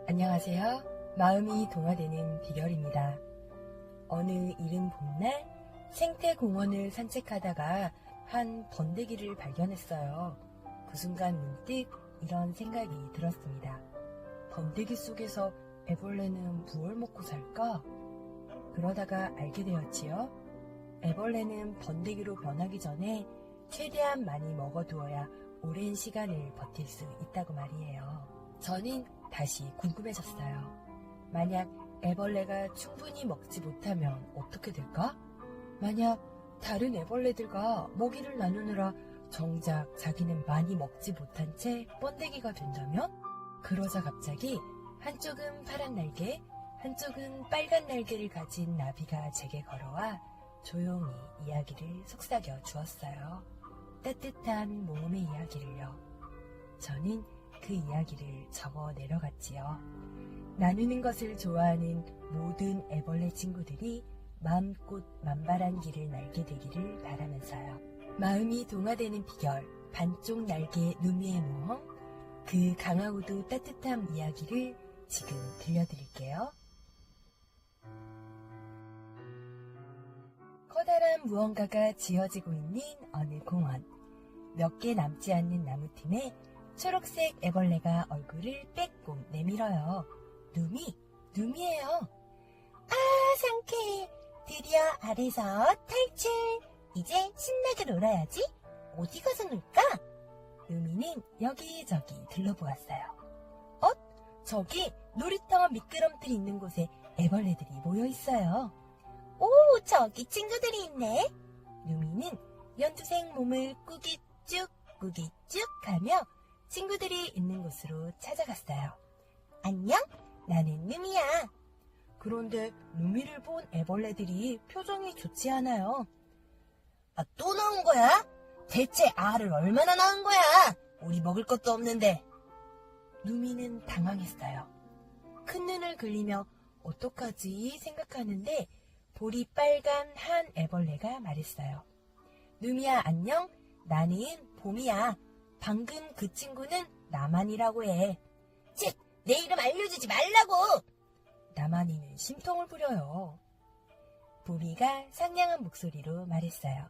안녕하세요. 마음이 동화되는 비결입니다. 어느 이른 봄날 생태공원을 산책하다가 한 번데기를 발견했어요. 그 순간 문득 이런 생각이 들었습니다. 번데기 속에서 애벌레는 무얼 먹고 살까? 그러다가 알게 되었지요. 애벌레는 번데기로 변하기 전에 최대한 많이 먹어두어야 오랜 시간을 버틸 수 있다고 말이에요. 저는 다시 궁금해졌어요. 만약 애벌레가 충분히 먹지 못하면 어떻게 될까? 만약 다른 애벌레들과 먹이를 나누느라 정작 자기는 많이 먹지 못한 채 번데기가 된다면? 그러자 갑자기 한쪽은 파란 날개, 한쪽은 빨간 날개를 가진 나비가 제게 걸어와 조용히 이야기를 속삭여 주었어요. 따뜻한 모험의 이야기를요. 저는 그 이야기를 적어 내려갔지요. 나누는 것을 좋아하는 모든 애벌레 친구들이 마음꽃 만발한 길을 날게 되기를 바라면서요. 마음이 동화되는 비결, 반쪽 날개 누미의 모험, 그 강하고도 따뜻한 이야기를 지금 들려드릴게요. 커다란 무언가가 지어지고 있는 어느 공원. 몇 개 남지 않는 나무팀에 초록색 애벌레가 얼굴을 빼꼼 내밀어요. 누미예요. 아, 상쾌해. 드디어 알에서 탈출. 이제 신나게 놀아야지. 어디 가서 놀까? 누미는 여기저기 둘러보았어요. 저기 놀이터 미끄럼틀 있는 곳에 애벌레들이 모여 있어요. 오, 저기 친구들이 있네. 누미는 연두색 몸을 꾸깃쭉 하며 친구들이 있는 곳으로 찾아갔어요. 안녕, 나는 누미야. 그런데 누미를 본 애벌레들이 표정이 좋지 않아요. 또 나온 거야? 대체 알을 얼마나 낳은 거야? 우리 먹을 것도 없는데. 누미는 당황했어요. 큰 눈을 굴리며 어떡하지 생각하는데 볼이 빨간 한 애벌레가 말했어요. 누미야, 안녕. 나는 봄이야. 방금 그 친구는 나만이라고 해. 쯧! 내 이름 알려주지 말라고! 나만이는 심통을 부려요. 봄이가 상냥한 목소리로 말했어요.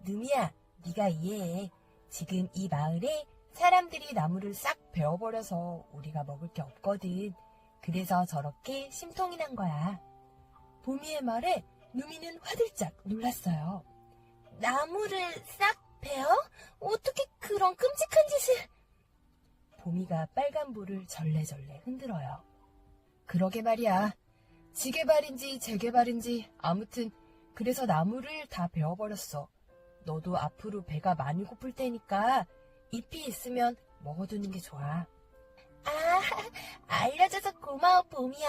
누미야, 네가 이해해. 지금 이 마을에 사람들이 나무를 싹 베어버려서 우리가 먹을 게 없거든. 그래서 저렇게 심통이 난 거야. 봄이의 말에 누미는 화들짝 놀랐어요. 나무를 싹 베어? 어떻게 그런 끔찍한 짓을... 봄이가 빨간 볼을 절레절레 흔들어요. 그러게 말이야. 지게 발인지 제게 발인지 아무튼 그래서 나무를 다 베어버렸어. 너도 앞으로 배가 많이 고플 테니까 잎이 있으면 먹어두는 게 좋아. 아, 알려줘서 고마워, 봄이야.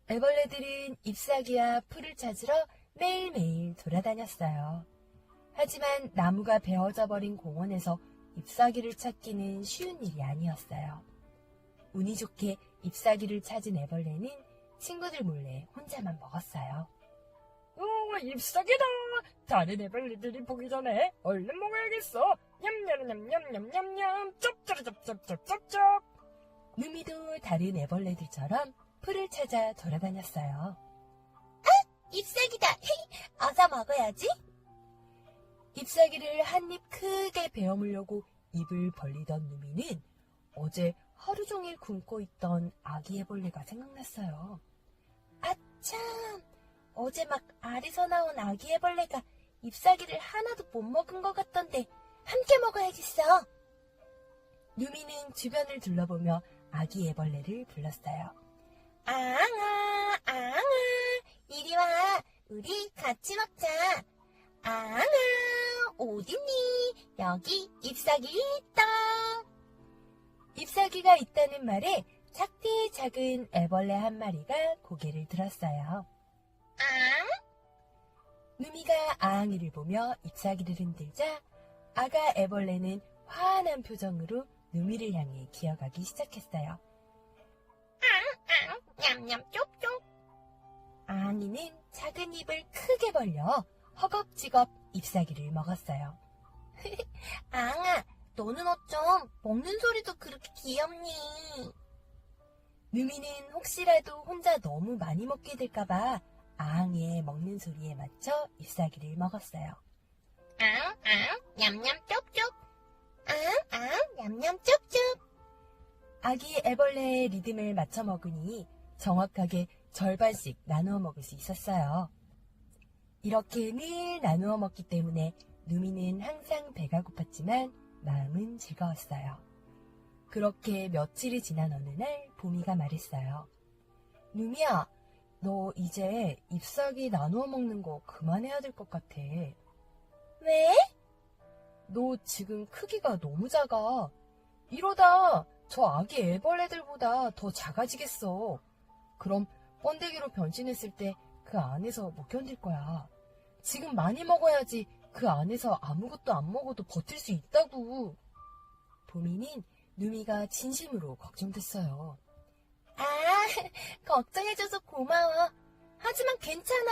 애벌레들은 잎사귀와 풀을 찾으러 매일매일 돌아다녔어요. 하지만 나무가 베어져 버린 공원에서 잎사귀를 찾기는 쉬운 일이 아니었어요. 운이 좋게 잎사귀를 찾은 애벌레는 친구들 몰래 혼자만 먹었어요. 잎사귀다! 다른 애벌레들이 보기 전에 얼른 먹어야겠어. 냠냠냠냠냠냠냠 쩝쩝쩝쩝쩝쩝. 누미도 다른 애벌레들처럼 풀을 찾아 돌아다녔어요. 잎사귀다! 어서 먹어야지. 잎사귀를 한 입 크게 베어물려고 입을 벌리던 누미는 어제 하루 종일 굶고 있던 아기 애벌레가 생각났어요. 아참! 어제 막 알에서 나온 아기 애벌레가 잎사귀를 하나도 못 먹은 것 같던데 함께 먹어야겠어. 누미는 주변을 둘러보며 아기 애벌레를 불렀어요. 앙아, 앙아, 이리 와, 우리 같이 먹자. 앙아, 어딨니? 여기 잎사귀 있다. 잎사귀가 있다는 말에 작디 작은 애벌레 한 마리가 고개를 들었어요. 앙? 누미가 아앙이를 보며 잎사귀를 흔들자 아가 애벌레는 환한 표정으로 누미를 향해 기어가기 시작했어요. 앙, 냠냠 쪽쪽. 아앙이는 작은 입을 크게 벌려 허겁지겁 잎사귀를 먹었어요. 앙아, 너는 어쩜 먹는 소리도 그렇게 귀엽니? 누미는 혹시라도 혼자 너무 많이 먹게 될까봐 아앙이의 먹는 소리에 맞춰 잎사귀를 먹었어요. 앙, 냠냠 쪽쪽. 앙, 냠냠 쪽쪽. 아기 애벌레의 리듬을 맞춰 먹으니 정확하게 절반씩 나누어 먹을 수 있었어요. 이렇게 늘 나누어 먹기 때문에 누미는 항상 배가 고팠지만 마음은 즐거웠어요. 그렇게 며칠이 지난 어느 날 보미가 말했어요. 누미야, 너 이제 잎사귀 나누어 먹는 거 그만해야 될 것 같아. 왜? 너 지금 크기가 너무 작아. 이러다 저 아기 애벌레들보다 더 작아지겠어. 그럼 번데기로 변신했을 때 그 안에서 못 견딜 거야. 지금 많이 먹어야지 그 안에서 아무것도 안 먹어도 버틸 수 있다고. 보미는 누미가 진심으로 걱정됐어요. 아, 걱정해줘서 고마워. 하지만 괜찮아.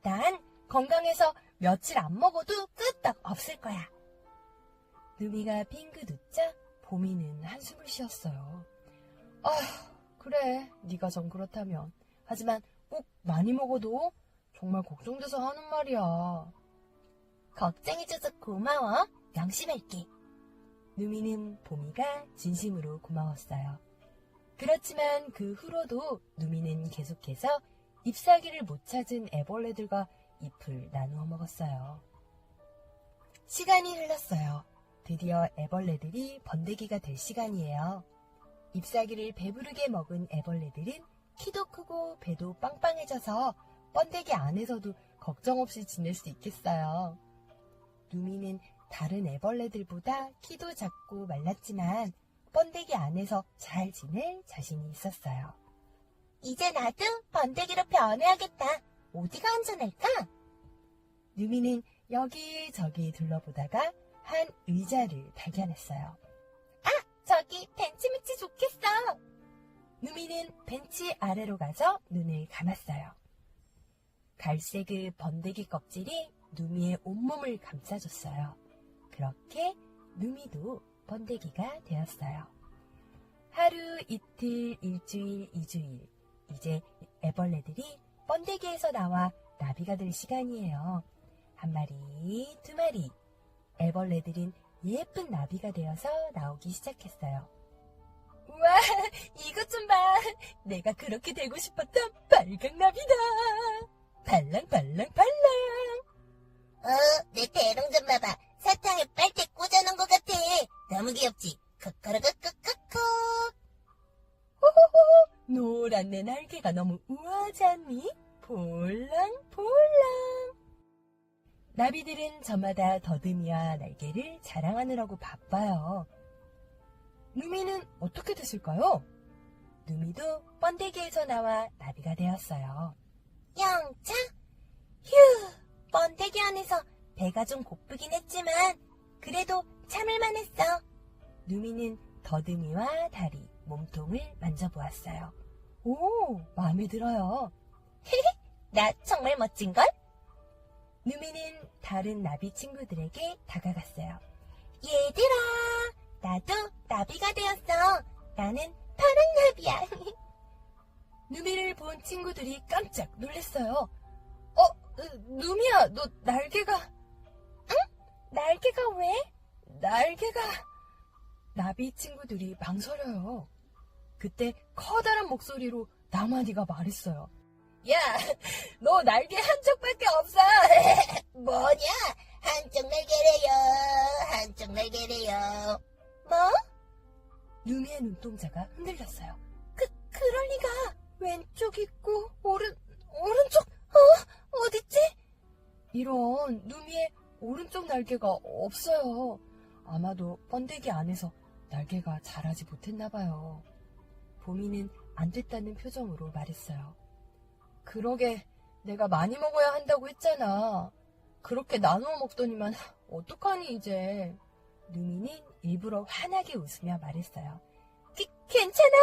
난 건강해서 며칠 안 먹어도 끄떡 없을 거야. 누미가 빙긋 웃자 보미는 한숨을 쉬었어요. 아, 그래. 네가 정 그렇다면. 하지만 꼭 많이 먹어도 정말 걱정돼서 하는 말이야. 걱정해줘서 고마워. 명심할게. 누미는 보미가 진심으로 고마웠어요. 그렇지만 그 후로도 누미는 계속해서 잎사귀를 못 찾은 애벌레들과 잎을 나누어 먹었어요. 시간이 흘렀어요. 드디어 애벌레들이 번데기가 될 시간이에요. 잎사귀를 배부르게 먹은 애벌레들은 키도 크고 배도 빵빵해져서 번데기 안에서도 걱정 없이 지낼 수 있겠어요. 누미는 다른 애벌레들보다 키도 작고 말랐지만 번데기 안에서 잘 지낼 자신이 있었어요. 이제 나도 번데기로 변해야겠다. 어디가 안전할까? 누미는 여기저기 둘러보다가 한 의자를 발견했어요. 저기 벤치 밑이 좋겠어. 누미는 벤치 아래로 가서 눈을 감았어요. 갈색의 번데기 껍질이 누미의 온몸을 감싸줬어요. 그렇게 누미도 번데기가 되었어요. 하루, 이틀, 일주일, 이주일. 이제 애벌레들이 번데기에서 나와 나비가 될 시간이에요. 한 마리, 두 마리. 애벌레들은 예쁜 나비가 되어서 나오기 시작했어요. 우와, 이것 좀 봐. 내가 그렇게 되고 싶었던 빨강 나비다. 발랑발랑발랑. 내 대롱 좀 봐봐. 사탕에 빨대 꽂아놓은 것 같아. 너무 귀엽지? 콕코로콕콕콕콕. 노란 내 날개가 너무 우아하지 않니? 볼랑볼랑. 나비들은 저마다 더듬이와 날개를 자랑하느라고 바빠요. 누미는 어떻게 됐을까요? 누미도 번데기에서 나와 나비가 되었어요. 영차? 휴, 번데기 안에서 배가 좀 고프긴 했지만 그래도 참을만 했어. 누미는 더듬이와 다리, 몸통을 만져보았어요. 오, 마음에 들어요. 나 정말 멋진걸? 누미는 다른 나비 친구들에게 다가갔어요. 얘들아, 나도 나비가 되었어. 나는 파란 나비야. 누미를 본 친구들이 깜짝 놀랐어요. 누미야, 너 날개가... 날개가 왜? 날개가... 나비 친구들이 망설여요. 그때 커다란 목소리로 나만이가 말했어요. 야, 너 날개 한쪽밖에 없어. 뭐냐? 한쪽 날개래요. 한쪽 날개래요. 뭐? 누미의 눈동자가 흔들렸어요. 그럴 리가. 왼쪽 있고 오른쪽 어딨지? 이런, 누미의 오른쪽 날개가 없어요. 아마도 번데기 안에서 날개가 자라지 못했나 봐요. 보미는 안 됐다는 표정으로 말했어요. 그러게, 내가 많이 먹어야 한다고 했잖아. 그렇게 나누어 먹더니만 어떡하니 이제. 누미는 일부러 환하게 웃으며 말했어요. 괜찮아.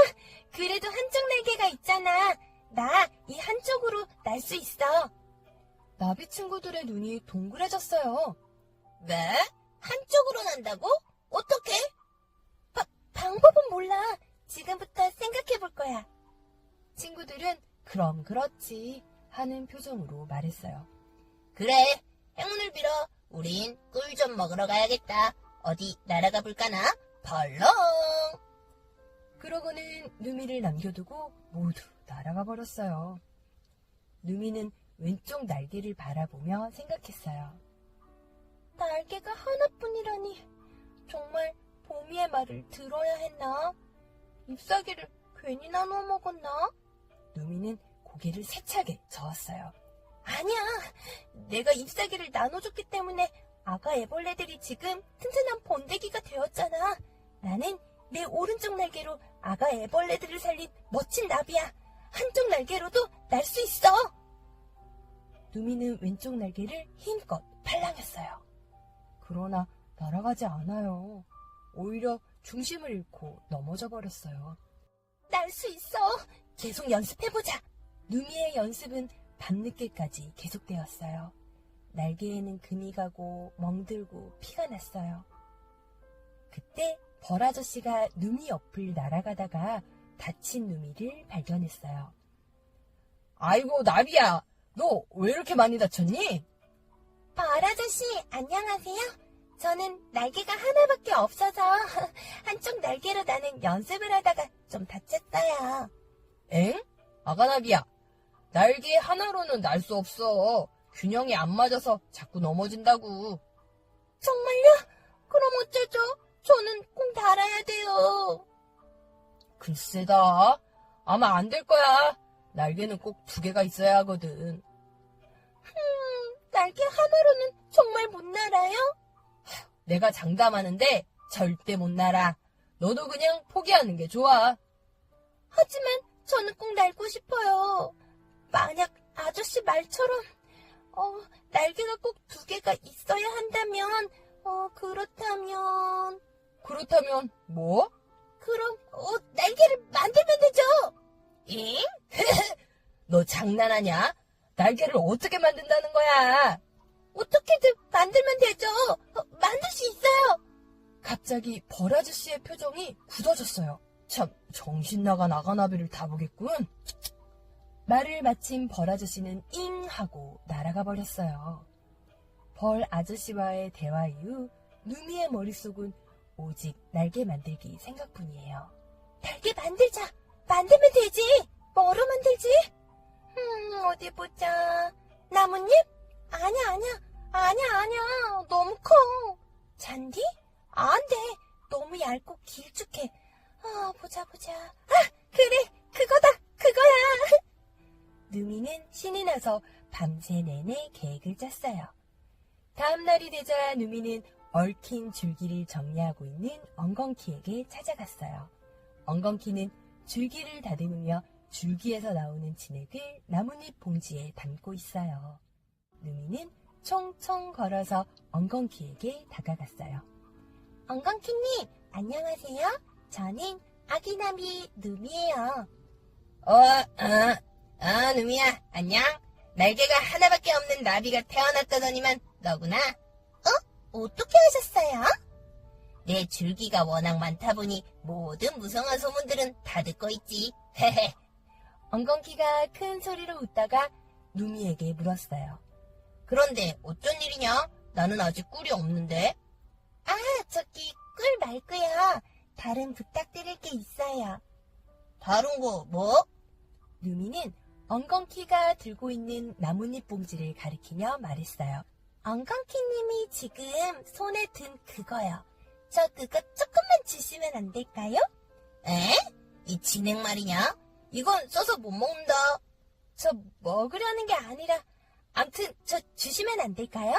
그래도 한쪽 날개가 있잖아. 나 이 한쪽으로 날 수 있어. 나비 친구들의 눈이 동그래졌어요. 뭐? 한쪽으로 난다고? 어떻게? 방법은 몰라. 지금부터 생각해 볼 거야. 친구들은 그럼 그렇지 하는 표정으로 말했어요. 그래, 행운을 빌어. 우린 꿀 좀 먹으러 가야겠다. 어디 날아가 볼까나? 벌렁! 그러고는 누미를 남겨두고 모두 날아가 버렸어요. 누미는 왼쪽 날개를 바라보며 생각했어요. 날개가 하나뿐이라니. 정말 보미의 말을 들어야 했나? 잎사귀를 괜히 나눠 먹었나? 누미는 고개를 세차게 저었어요. 아니야. 내가 잎사귀를 나눠줬기 때문에 아가 애벌레들이 지금 튼튼한 번데기가 되었잖아. 나는 내 오른쪽 날개로 아가 애벌레들을 살린 멋진 나비야. 한쪽 날개로도 날 수 있어. 누미는 왼쪽 날개를 힘껏 팔랑했어요. 그러나 날아가지 않아요. 오히려 중심을 잃고 넘어져 버렸어요. 날 수 있어. 계속 연습해보자. 누미의 연습은 밤늦게까지 계속되었어요. 날개에는 금이 가고 멍들고 피가 났어요. 그때 벌 아저씨가 누미 옆을 날아가다가 다친 누미를 발견했어요. 아이고 나비야, 너 왜 이렇게 많이 다쳤니? 벌 아저씨, 안녕하세요. 저는 날개가 하나밖에 없어서 한쪽 날개로 나는 연습을 하다가 좀 다쳤어요. 엥? 아가나비야, 날개 하나로는 날 수 없어. 균형이 안 맞아서 자꾸 넘어진다고. 정말요? 그럼 어쩌죠? 저는 꼭 달아야 돼요. 글쎄다. 아마 안 될 거야. 날개는 꼭 2개가 있어야 하거든. 날개 하나로는 정말 못 날아요? 내가 장담하는데 절대 못 날아. 너도 그냥 포기하는 게 좋아. 하지만 저는 꼭 날고 싶어요. 만약 아저씨 말처럼 날개가 꼭 2개가 있어야 한다면 그렇다면 뭐? 그럼 날개를 만들면 되죠. 잉? 너 장난하냐? 날개를 어떻게 만든다는 거야? 어떻게든 만들면 되죠. 만들 수 있어요. 갑자기 벌 아저씨의 표정이 굳어졌어요. 참 정신 나간 아가나비를 다 보겠군. 말을 마친 벌 아저씨는 잉 하고 날아가 버렸어요. 벌 아저씨와의 대화 이후 누미의 머릿속은 오직 날개 만들기 생각뿐이에요. 날개 만들자. 만들면 되지. 뭐로 만들지? 어디 보자. 나뭇잎? 아니야. 너무 커. 잔디? 안 돼. 너무 얇고 길쭉해. 보자. 그래. 그거야. 누미는 신이 나서 밤새 내내 계획을 짰어요. 다음 날이 되자 누미는 얽힌 줄기를 정리하고 있는 엉겅키에게 찾아갔어요. 엉겅키는 줄기를 다듬으며 줄기에서 나오는 진액을 나뭇잎 봉지에 담고 있어요. 누미는 총총 걸어서 엉겅키에게 다가갔어요. 엉겅키님, 안녕하세요. 저는 아기나비 누미예요. 누미야, 안녕. 날개가 하나밖에 없는 나비가 태어났다더니만 너구나. 어떻게 하셨어요? 내 줄기가 워낙 많다 보니 모든 무성한 소문들은 다 듣고 있지. 헤헤. 엉겅키가 큰 소리로 웃다가 누미에게 물었어요. 그런데 어쩐 일이냐? 나는 아직 꿀이 없는데. 저기 꿀 말고요. 다른 부탁드릴 게 있어요. 다른 거 뭐? 누미는 엉겅키가 들고 있는 나뭇잎 봉지를 가리키며 말했어요. 엉겅키님이 지금 손에 든 그거요. 저 그거 조금만 주시면 안 될까요? 에? 이 진액 말이냐? 이건 써서 못 먹는다. 저 먹으려는 게 아니라 암튼 저 주시면 안 될까요?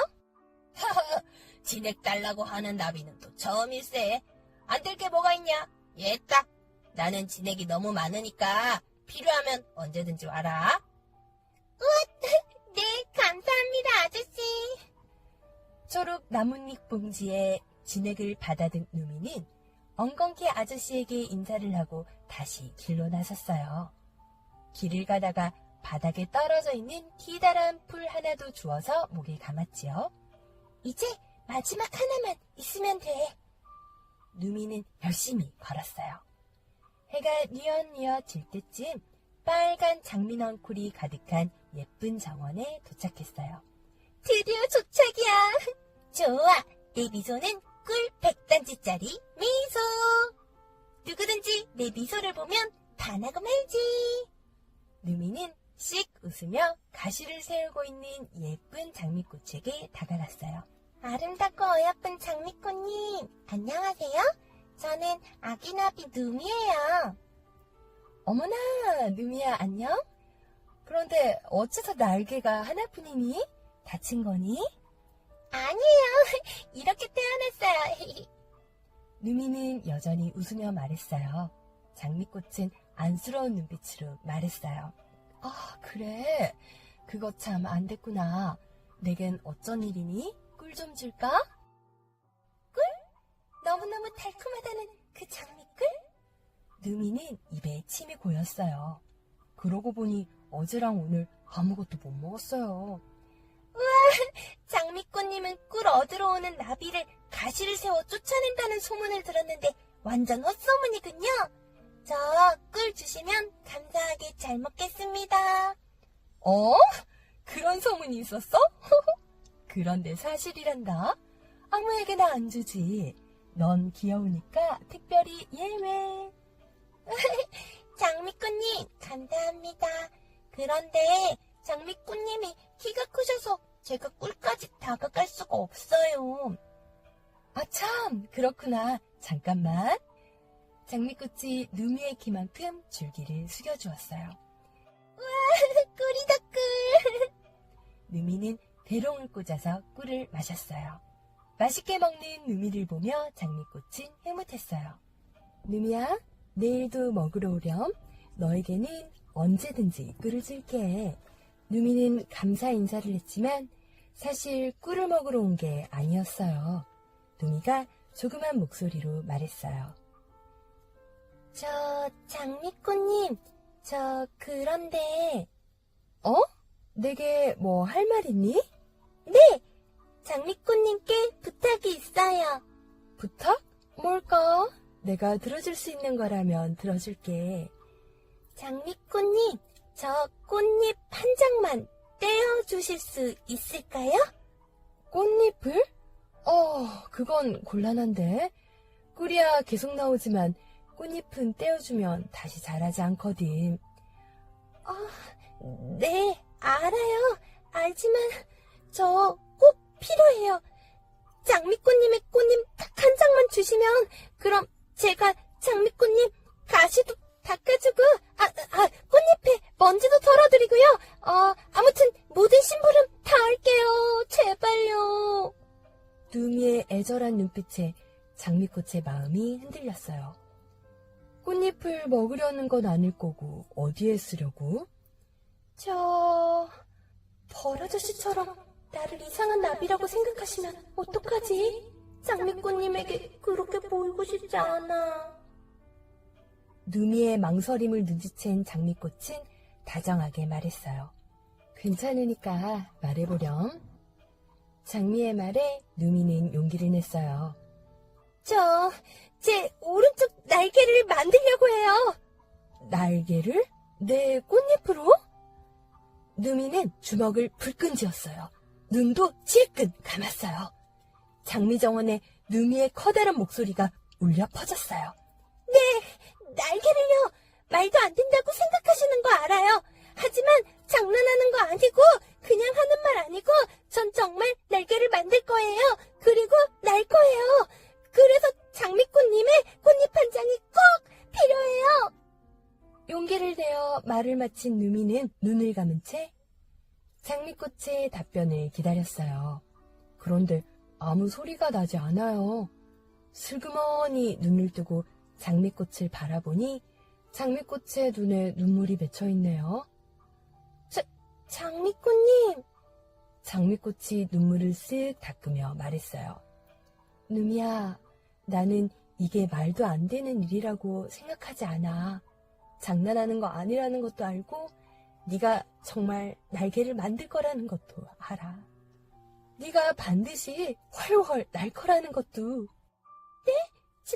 하하, 진액 달라고 하는 나비는 또 처음일세. 안 될 게 뭐가 있냐? 얘딱. 나는 진액이 너무 많으니까 필요하면 언제든지 와라. 네, 감사합니다, 아저씨. 초록 나뭇잎 봉지에 진액을 받아든 누미는 엉겅키 아저씨에게 인사를 하고 다시 길로 나섰어요. 길을 가다가 바닥에 떨어져 있는 기다란 풀 하나도 주워서 목에 감았지요. 이제 마지막 하나만 있으면 돼. 누미는 열심히 걸었어요. 해가 뉘엿뉘엿 질 때쯤 빨간 장미 넝쿨이 가득한 예쁜 정원에 도착했어요. 드디어 도착이야. 좋아. 내 미소는 꿀 100단지짜리 미소. 누구든지 내 미소를 보면 반하고 말지. 누미는 씩 웃으며 가시를 세우고 있는 예쁜 장미꽃에게 다가갔어요. 아름답고 어여쁜 장미꽃님, 안녕하세요. 저는 아기나비 누미예요. 어머나, 누미야 안녕? 그런데 어째서 날개가 하나뿐이니? 다친 거니? 아니에요. 이렇게 태어났어요. 누미는 여전히 웃으며 말했어요. 장미꽃은 안쓰러운 눈빛으로 말했어요. 아, 그래. 그거 참 안 됐구나. 내겐 어쩐 일이니? 꿀 좀 줄까? 너무너무 달콤하다는 그 장미꿀? 누미는 입에 침이 고였어요. 그러고 보니 어제랑 오늘 아무것도 못 먹었어요. 장미꽃님은 꿀 얻으러 오는 나비를 가시를 세워 쫓아낸다는 소문을 들었는데 완전 헛소문이군요. 저 꿀 주시면 감사하게 잘 먹겠습니다. 어? 그런 소문이 있었어? 그런데 사실이란다. 아무에게나 안 주지. 넌 귀여우니까 특별히 예외. 장미꽃님 감사합니다. 그런데 장미꽃님이 키가 크셔서 제가 꿀까지 다가갈 수가 없어요. 아, 참, 그렇구나. 잠깐만. 장미꽃이 누미의 키만큼 줄기를 숙여주었어요. 꿀이다 꿀. 누미는 대롱을 꽂아서 꿀을 마셨어요. 맛있게 먹는 누미를 보며 장미꽃은 흐뭇했어요. 누미야, 내일도 먹으러 오렴. 너에게는 언제든지 꿀을 줄게. 누미는 감사 인사를 했지만 사실 꿀을 먹으러 온 게 아니었어요. 누미가 조그만 목소리로 말했어요. 저 장미꽃님, 저 그런데 어? 내게 뭐 할 말 있니? 네, 장미꽃님께 부탁이 있어요. 부탁? 뭘까? 내가 들어줄 수 있는 거라면 들어줄게. 장미꽃님, 저 꽃잎 한 장만 떼어주실 수 있을까요? 꽃잎을? 그건 곤란한데. 꿀이야 계속 나오지만 꽃잎은 떼어주면 다시 자라지 않거든. 네, 알아요. 알지만 저 꼭 필요해요. 장미꽃님의 꽃잎 딱 한 장만 주시면 그럼 제가 장미꽃님 가시도 닦아주고 꽃잎에 먼지도 털어드리고요. 아무튼 모든 심부름 다 할게요. 제발요. 누미의 애절한 눈빛에 장미꽃의 마음이 흔들렸어요. 꽃잎을 먹으려는 건 아닐 거고 어디에 쓰려고? 저 버라저씨처럼 나를 이상한 나비라고 생각하시면 어떡하지? 장미꽃님에게 그렇게 보이고 싶지 않아. 누미의 망설임을 눈치챈 장미꽃은 다정하게 말했어요. 괜찮으니까 말해보렴. 장미의 말에 누미는 용기를 냈어요. 제 오른쪽 날개를 만들려고 해요. 날개를? 내 꽃잎으로? 누미는 주먹을 불끈 쥐었어요. 눈도 질끈 감았어요. 장미정원에 누미의 커다란 목소리가 울려 퍼졌어요. 날개를요. 말도 안 된다고 생각하시는 거 알아요. 하지만 장난하는 거 아니고 그냥 하는 말 아니고 전 정말 날개를 만들 거예요. 그리고 날 거예요. 그래서 장미꽃님의 꽃잎 한 장이 꼭 필요해요. 용기를 내어 말을 마친 누미는 눈을 감은 채 장미꽃의 답변을 기다렸어요. 그런데 아무 소리가 나지 않아요. 슬그머니 눈을 뜨고 장미꽃을 바라보니 장미꽃의 눈에 눈물이 맺혀 있네요. 장미꽃님. 장미꽃이 눈물을 쓱 닦으며 말했어요. 누미야, 나는 이게 말도 안 되는 일이라고 생각하지 않아. 장난하는 거 아니라는 것도 알고 네가 정말 날개를 만들 거라는 것도 알아. 네가 반드시 훨훨 날 거라는 것도.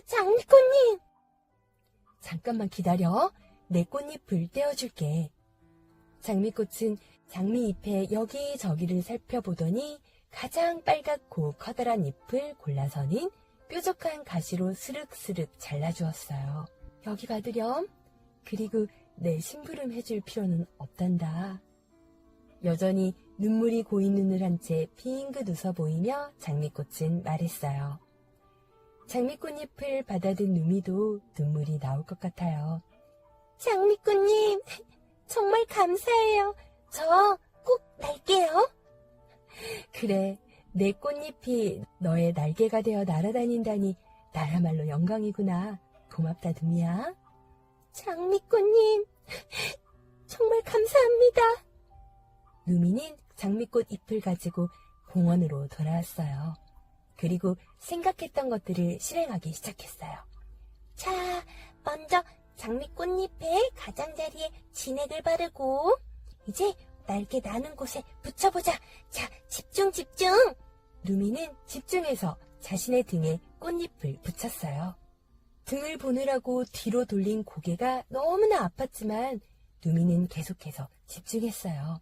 장미꽃님. 잠깐만 기다려. 내 꽃잎을 떼어줄게. 장미꽃은 장미잎의 여기저기를 살펴보더니 가장 빨갛고 커다란 잎을 골라서는 뾰족한 가시로 스륵스륵 잘라주었어요. 여기 받으렴. 그리고 내 심부름 해줄 필요는 없단다. 여전히 눈물이 고인 눈을 한 채 핑긋 웃어 보이며 장미꽃은 말했어요. 장미꽃잎을 받아든 누미도 눈물이 나올 것 같아요. 장미꽃님, 정말 감사해요. 저 꼭 날게요. 그래, 내 꽃잎이 너의 날개가 되어 날아다닌다니 나야말로 영광이구나. 고맙다, 누미야. 장미꽃님, 정말 감사합니다. 누미는 장미꽃 잎을 가지고 공원으로 돌아왔어요. 그리고 생각했던 것들을 실행하기 시작했어요. 자, 먼저 장미꽃잎에 가장자리에 진액을 바르고 이제 날개 나는 곳에 붙여보자. 자, 집중. 누미는 집중해서 자신의 등에 꽃잎을 붙였어요. 등을 보느라고 뒤로 돌린 고개가 너무나 아팠지만 누미는 계속해서 집중했어요.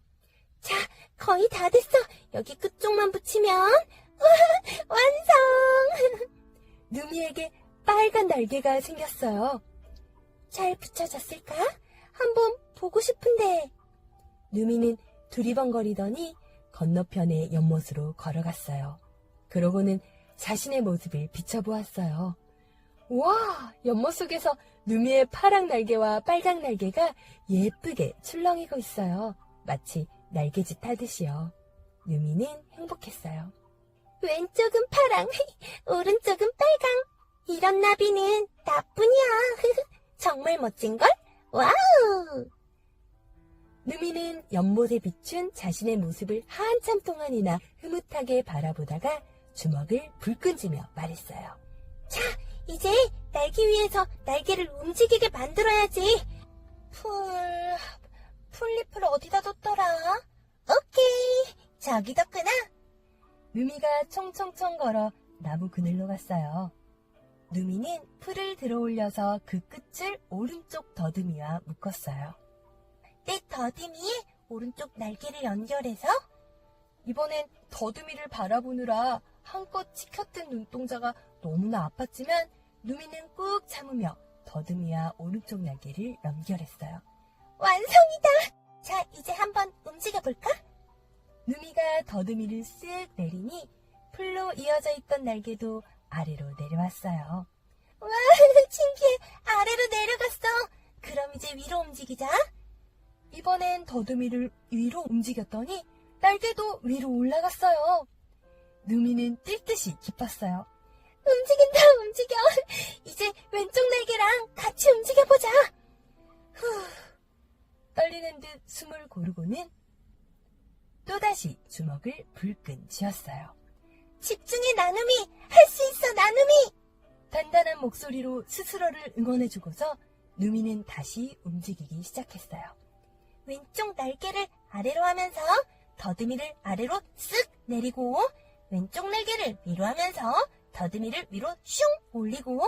자, 거의 다 됐어. 여기 끝쪽만 붙이면 우와, 완성! 누미에게 빨간 날개가 생겼어요. 잘 붙여졌을까? 한번 보고 싶은데. 누미는 두리번거리더니 건너편의 연못으로 걸어갔어요. 그러고는 자신의 모습을 비춰보았어요. 와, 연못 속에서 누미의 파랑 날개와 빨강 날개가 예쁘게 출렁이고 있어요. 마치 날개짓 하듯이요. 누미는 행복했어요. 왼쪽은 파랑, 오른쪽은 빨강. 이런 나비는 나뿐이야. 정말 멋진걸? 와우! 누미는 연못에 비춘 자신의 모습을 한참 동안이나 흐뭇하게 바라보다가 주먹을 불끈지며 말했어요. 자, 이제 날개 위에서 날개를 움직이게 만들어야지. 풀잎을 어디다 뒀더라? 오케이, 저기 뒀구나. 누미가 총총총 걸어 나무 그늘로 갔어요. 누미는 풀을 들어올려서 그 끝을 오른쪽 더듬이와 묶었어요. 내 더듬이에 오른쪽 날개를 연결해서 이번엔 더듬이를 바라보느라 한껏 치켜뜬 눈동자가 너무나 아팠지만 누미는 꾹 참으며 더듬이와 오른쪽 날개를 연결했어요. 완성이다. 자, 이제 한번 움직여볼까? 누미가 더듬이를 쓱 내리니 풀로 이어져 있던 날개도 아래로 내려왔어요. 와, 신기해. 아래로 내려갔어. 그럼 이제 위로 움직이자. 이번엔 더듬이를 위로 움직였더니 날개도 위로 올라갔어요. 누미는 뛸 듯이 기뻤어요. 움직여. 이제 왼쪽 날개랑 같이 움직여보자. 떨리는 듯 숨을 고르고는 또다시 주먹을 불끈 쥐었어요. 집중해, 나눔이. 할 수 있어, 나눔이. 단단한 목소리로 스스로를 응원해주고서 누미는 다시 움직이기 시작했어요. 왼쪽 날개를 아래로 하면서 더듬이를 아래로 쓱 내리고 왼쪽 날개를 위로 하면서 더듬이를 위로 슝 올리고.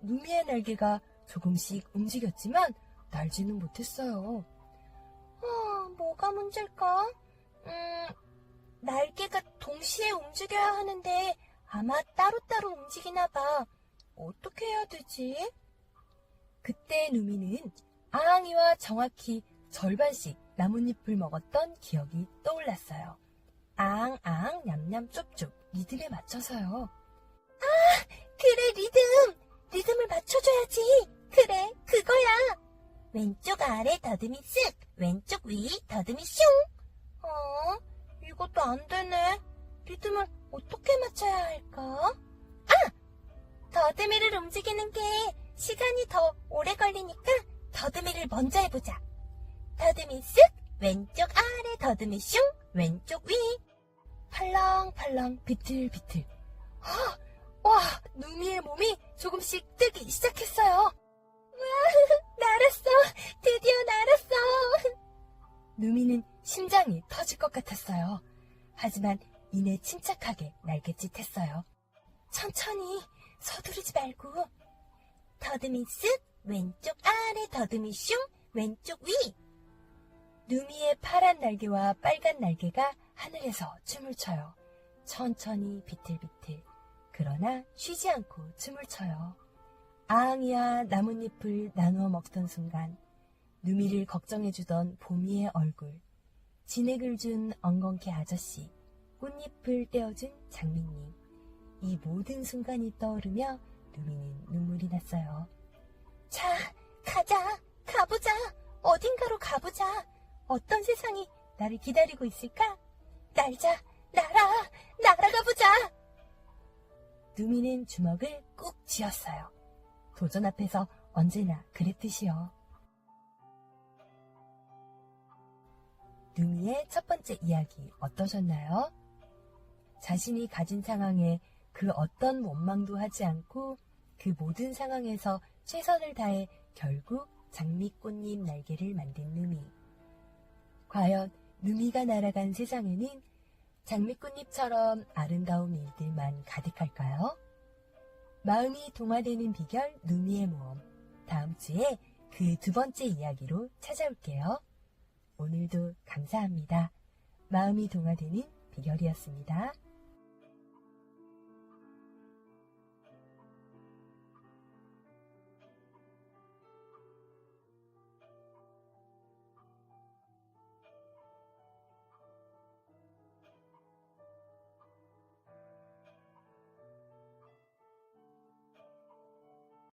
누미의 날개가 조금씩 움직였지만 날지는 못했어요. 뭐가 문제일까? 날개가 동시에 움직여야 하는데 아마 따로따로 움직이나 봐. 어떻게 해야 되지? 그때 누미는 아항이와 정확히 절반씩 나뭇잎을 먹었던 기억이 떠올랐어요. 아항아항 냠냠 쪽쪽 리듬에 맞춰서요. 그래, 리듬을 맞춰줘야지. 그래, 그거야. 왼쪽 아래 더듬이 쓱, 왼쪽 위 더듬이 슝. 이것도 안 되네. 리듬을 어떻게 맞춰야 할까? 더듬이를 움직이는 게 시간이 더 오래 걸리니까 더듬이를 먼저 해보자. 더듬이 쓱, 왼쪽 아래 더듬이 슝, 왼쪽 위. 팔랑팔랑 비틀비틀. 와, 누미의 몸이 조금씩 뜨기 시작했어요. 날았어. 드디어 날았어. 누미는 심장이 터질 것 같았어요. 하지만 이내 침착하게 날갯짓했어요. 천천히, 서두르지 말고. 더듬이 쓱, 왼쪽 아래 더듬이 슝, 왼쪽 위. 누미의 파란 날개와 빨간 날개가 하늘에서 춤을 춰요. 천천히 비틀비틀. 그러나 쉬지 않고 춤을 춰요. 아앙이와 나뭇잎을 나누어 먹던 순간 누미를 걱정해주던 보미의 얼굴, 진액을 준 엉겅퀴 아저씨, 꽃잎을 떼어준 장미님, 이 모든 순간이 떠오르며 누미는 눈물이 났어요. 자, 가자. 가보자. 어딘가로 가보자. 어떤 세상이 나를 기다리고 있을까? 날자, 날아가보자. 누미는 주먹을 꾹 쥐었어요. 도전 앞에서 언제나 그랬듯이요. 누미의 첫 번째 이야기 어떠셨나요? 자신이 가진 상황에 그 어떤 원망도 하지 않고 그 모든 상황에서 최선을 다해 결국 장미꽃잎 날개를 만든 누미. 과연 누미가 날아간 세상에는 장미꽃잎처럼 아름다운 일들만 가득할까요? 마음이 동화되는 비결 누미의 모험. 다음 주에 그 두 번째 이야기로 찾아올게요. 오늘도 감사합니다. 마음이 동화되는 비결이었습니다.